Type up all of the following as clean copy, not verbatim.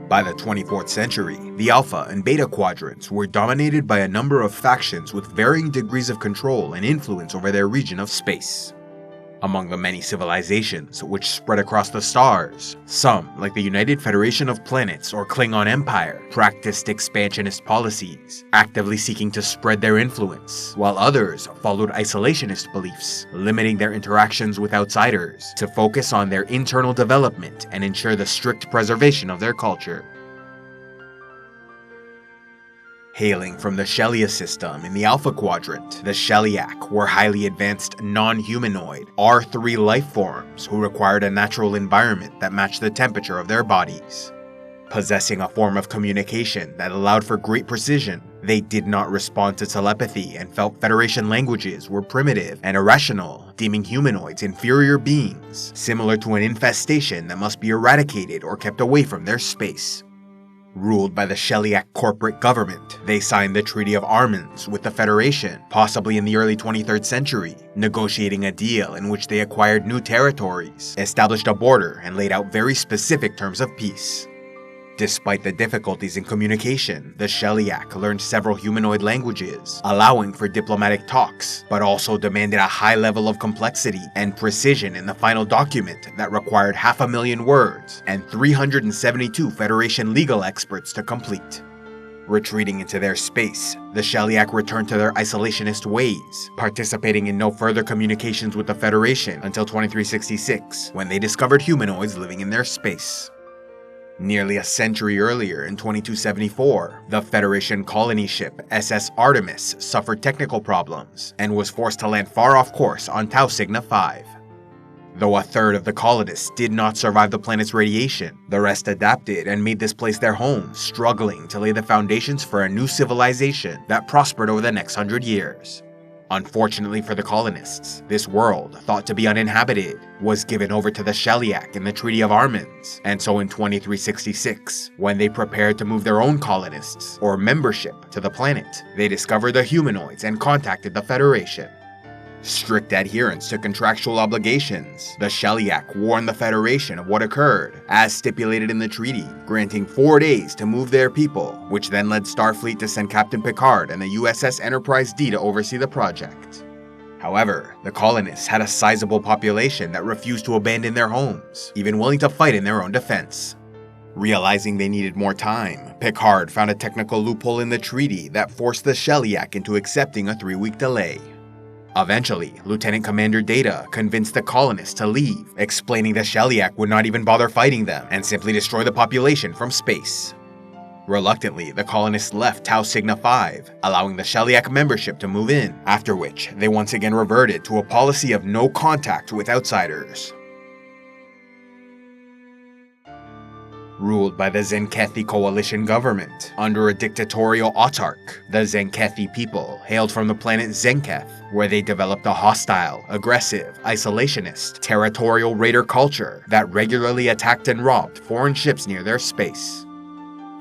By the 24th century, the Alpha and Beta Quadrants were dominated by a number of factions with varying degrees of control and influence over their region of space. Among the many civilizations which spread across the stars, some, like the United Federation of Planets or Klingon Empire, practiced expansionist policies, actively seeking to spread their influence, while others followed isolationist beliefs, limiting their interactions with outsiders to focus on their internal development and ensure the strict preservation of their culture. Hailing from the Sheliak system in the Alpha Quadrant, the Sheliak were highly advanced non-humanoid R3 life forms who required a natural environment that matched the temperature of their bodies. Possessing a form of communication that allowed for great precision, they did not respond to telepathy and felt Federation languages were primitive and irrational, deeming humanoids inferior beings, similar to an infestation that must be eradicated or kept away from their space. Ruled by the Sheliak corporate government, they signed the Treaty of Armans with the Federation, possibly in the early 23rd century, negotiating a deal in which they acquired new territories, established a border, and laid out very specific terms of peace. Despite the difficulties in communication, the Sheliak learned several humanoid languages, allowing for diplomatic talks, but also demanded a high level of complexity and precision in the final document that required 500,000 words and 372 Federation legal experts to complete. Retreating into their space, the Sheliak returned to their isolationist ways, participating in no further communications with the Federation until 2366, when they discovered humanoids living in their space. Nearly a century earlier, in 2274, the Federation colony ship SS Artemis suffered technical problems and was forced to land far off course on Tau Cygni 5. Though a third of the colonists did not survive the planet's radiation, the rest adapted and made this place their home, struggling to lay the foundations for a new civilization that prospered over the next 100 years. Unfortunately for the colonists, this world, thought to be uninhabited, was given over to the Sheliak in the Treaty of Armans, and so in 2366, when they prepared to move their own colonists, or membership, to the planet, they discovered the humanoids and contacted the Federation. Strict adherence to contractual obligations, the Sheliak warned the Federation of what occurred, as stipulated in the treaty, granting 4 days to move their people, which then led Starfleet to send Captain Picard and the USS Enterprise D to oversee the project. However, the colonists had a sizable population that refused to abandon their homes, even willing to fight in their own defense. Realizing they needed more time, Picard found a technical loophole in the treaty that forced the Sheliak into accepting a 3-week delay. Eventually, Lieutenant Commander Data convinced the colonists to leave, explaining the Sheliak would not even bother fighting them and simply destroy the population from space. Reluctantly, the colonists left Tau Cygni 5, allowing the Sheliak membership to move in, after which they once again reverted to a policy of no contact with outsiders. Ruled by the Tzenkethi coalition government, under a dictatorial autarch, the Tzenkethi people hailed from the planet Tzenketh, where they developed a hostile, aggressive, isolationist, territorial raider culture that regularly attacked and robbed foreign ships near their space.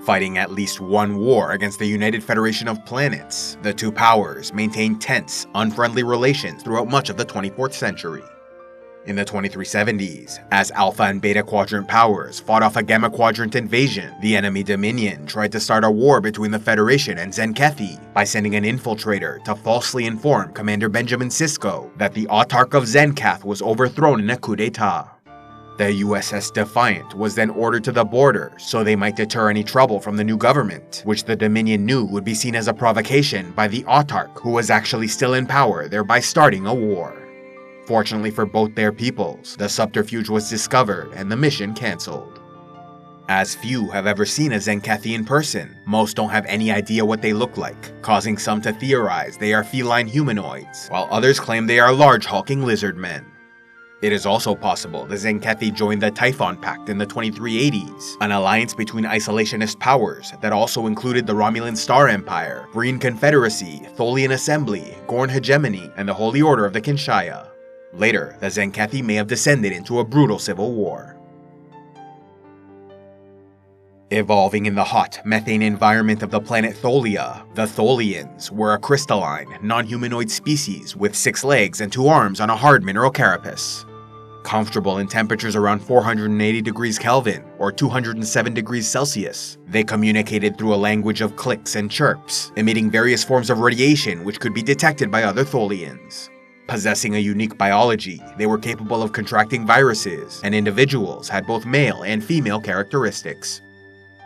Fighting at least one war against the United Federation of Planets, the two powers maintained tense, unfriendly relations throughout much of the 24th century. In the 2370s, as Alpha and Beta Quadrant powers fought off a Gamma Quadrant invasion, the enemy Dominion tried to start a war between the Federation and Tzenkethi by sending an infiltrator to falsely inform Commander Benjamin Sisko that the Autarch of Tzenketh was overthrown in a coup d'etat. The USS Defiant was then ordered to the border so they might deter any trouble from the new government, which the Dominion knew would be seen as a provocation by the Autarch, who was actually still in power, thereby starting a war. Fortunately for both their peoples, the subterfuge was discovered and the mission cancelled. As few have ever seen a Tzenkethi in person, most don't have any idea what they look like, causing some to theorize they are feline humanoids, while others claim they are large hulking lizard men. It is also possible the Tzenkethi joined the Typhon Pact in the 2380s, an alliance between isolationist powers that also included the Romulan Star Empire, Breen Confederacy, Tholian Assembly, Gorn Hegemony, and the Holy Order of the Kinshaya. Later, the Tzenkethi may have descended into a brutal civil war. Evolving in the hot, methane environment of the planet Tholia, the Tholians were a crystalline, non-humanoid species with 6 legs and 2 arms on a hard mineral carapace. Comfortable in temperatures around 480 degrees Kelvin or 207 degrees Celsius, they communicated through a language of clicks and chirps, emitting various forms of radiation which could be detected by other Tholians. Possessing a unique biology, they were capable of contracting viruses, and individuals had both male and female characteristics.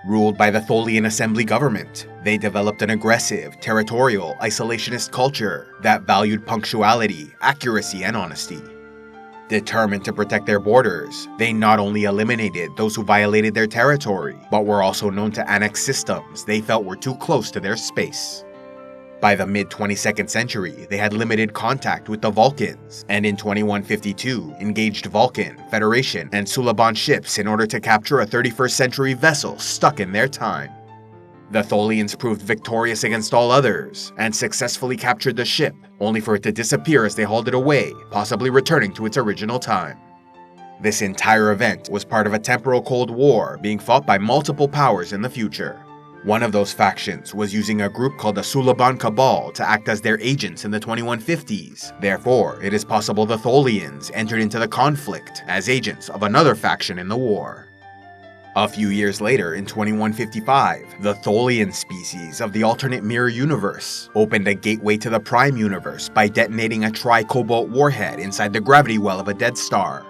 Ruled by the Tholian assembly government, they developed an aggressive, territorial, isolationist culture that valued punctuality, accuracy, and honesty. Determined to protect their borders, they not only eliminated those who violated their territory, but were also known to annex systems they felt were too close to their space. By the mid-22nd century, they had limited contact with the Vulcans, and in 2152 engaged Vulcan, Federation, and Suliban ships in order to capture a 31st century vessel stuck in their time. The Tholians proved victorious against all others, and successfully captured the ship, only for it to disappear as they hauled it away, possibly returning to its original time. This entire event was part of a temporal Cold War being fought by multiple powers in the future. One of those factions was using a group called the Suliban Cabal to act as their agents in the 2150s. Therefore, it is possible the Tholians entered into the conflict as agents of another faction in the war. A few years later, in 2155, the Tholian species of the alternate mirror universe opened a gateway to the Prime Universe by detonating a tri-cobalt warhead inside the gravity well of a dead star.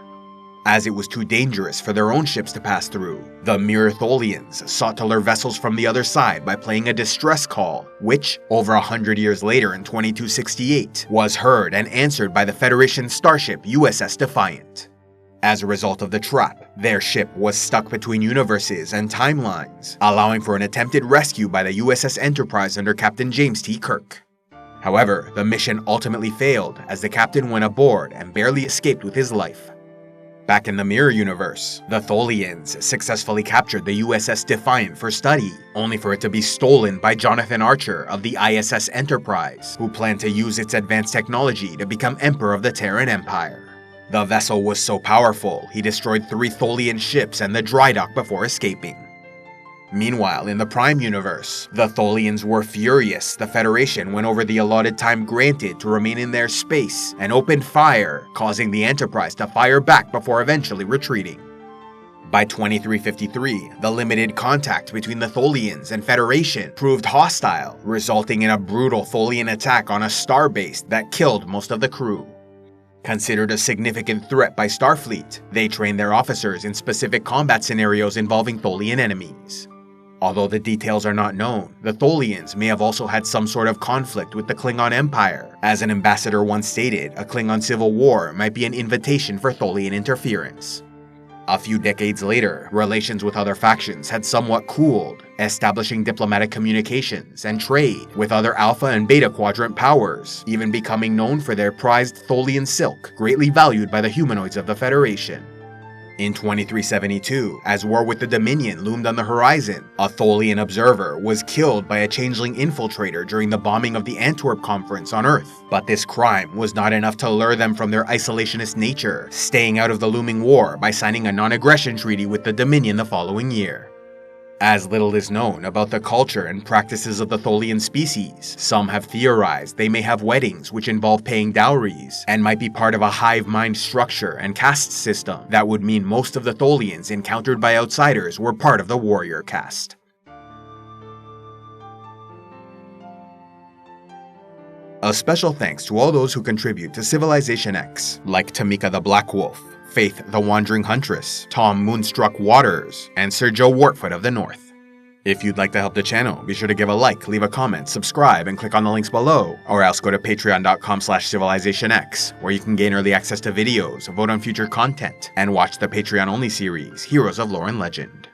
As it was too dangerous for their own ships to pass through, the Mirror Tholians sought to lure vessels from the other side by playing a distress call, which, over 100 years later in 2268, was heard and answered by the Federation starship USS Defiant. As a result of the trap, their ship was stuck between universes and timelines, allowing for an attempted rescue by the USS Enterprise under Captain James T. Kirk. However, the mission ultimately failed as the captain went aboard and barely escaped with his life. Back in the Mirror Universe, the Tholians successfully captured the USS Defiant for study, only for it to be stolen by Jonathan Archer of the ISS Enterprise, who planned to use its advanced technology to become Emperor of the Terran Empire. The vessel was so powerful, he destroyed 3 Tholian ships and the dry dock before escaping. Meanwhile, in the Prime Universe, the Tholians were furious the Federation went over the allotted time granted to remain in their space and opened fire, causing the Enterprise to fire back before eventually retreating. By 2353, the limited contact between the Tholians and Federation proved hostile, resulting in a brutal Tholian attack on a starbase that killed most of the crew. Considered a significant threat by Starfleet, they trained their officers in specific combat scenarios involving Tholian enemies. Although the details are not known, the Tholians may have also had some sort of conflict with the Klingon Empire. As an ambassador once stated, a Klingon civil war might be an invitation for Tholian interference. A few decades later, relations with other factions had somewhat cooled, establishing diplomatic communications and trade with other Alpha and Beta Quadrant powers, even becoming known for their prized Tholian silk, greatly valued by the humanoids of the Federation. In 2372, as war with the Dominion loomed on the horizon, a Tholian observer was killed by a changeling infiltrator during the bombing of the Antwerp Conference on Earth. But this crime was not enough to lure them from their isolationist nature, staying out of the looming war by signing a non-aggression treaty with the Dominion the following year. As little is known about the culture and practices of the Tholian species, some have theorized they may have weddings which involve paying dowries, and might be part of a hive mind structure and caste system that would mean most of the Tholians encountered by outsiders were part of the warrior caste. A special thanks to all those who contribute to CivilizationEx, like Tamika the Black Wolf, Faith the Wandering Huntress, Tom Moonstruck Waters, and Sir Joe Wartfoot of the North. If you'd like to help the channel, be sure to give a like, leave a comment, subscribe, and click on the links below, or else go to patreon.com/CivilizationEx, where you can gain early access to videos, vote on future content, and watch the Patreon-only series, Heroes of Lore and Legend.